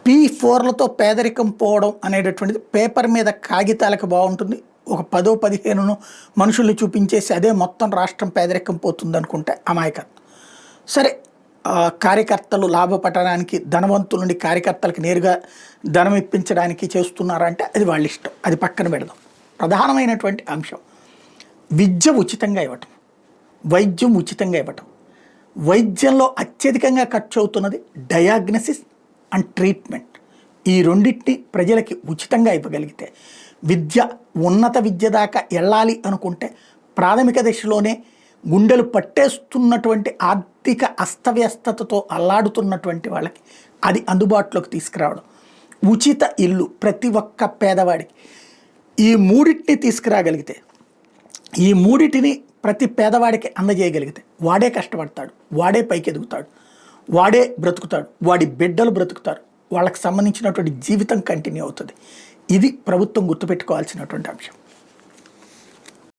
P4లతో పేదరికం పోవడం అనేటటువంటిది పేపర్ మీద కాగితాలకు బాగుంటుంది. ఒక 10 15 మనుషుల్ని చూపించేసి అదే మొత్తం రాష్ట్రం పేదరికం పోతుందనుకుంటే అమాయకత్వం. సరే కార్యకర్తలు లాభపడడానికి ధనవంతుల నుండి కార్యకర్తలకు నేరుగా ధనం ఇప్పించడానికి చేస్తున్నారంటే అది వాళ్ళ ఇష్టం. అది పక్కన పెడదాం. ప్రధానమైనటువంటి అంశం విద్య ఉచితంగా ఇవ్వటం, వైద్యం ఉచితంగా ఇవ్వటం. వైద్యంలో అత్యధికంగా ఖర్చు అవుతున్నది డయాగ్నసిస్ అండ్ ట్రీట్మెంట్. ఈ రెండింటిని ప్రజలకి ఉచితంగా ఇవ్వగలిగితే విద్య ఉన్నత విద్య దాకా వెళ్ళాలి అనుకుంటే ప్రాథమిక దశలోనే గుండెలు పట్టేస్తున్నటువంటి ఆర్థిక అస్తవ్యస్తతతో అల్లాడుతున్నటువంటి వాళ్ళకి అది అందుబాటులోకి తీసుకురావడం, ఉచిత ఇల్లు ప్రతి ఒక్క పేదవాడికి, ఈ మూడింటిని తీసుకురాగలిగితే, ఈ మూడింటిని ప్రతి పేదవాడికి అందజేయగలిగితే వాడే కష్టపడతాడు, వాడే పైకి ఎదుగుతాడు, వాడే బ్రతుకుతాడు, వాడి బిడ్డలు బ్రతుకుతారు, వాళ్ళకి సంబంధించినటువంటి జీవితం కంటిన్యూ అవుతుంది. ఇది ప్రభుత్వం గుర్తుపెట్టుకోవాల్సినటువంటి అంశం.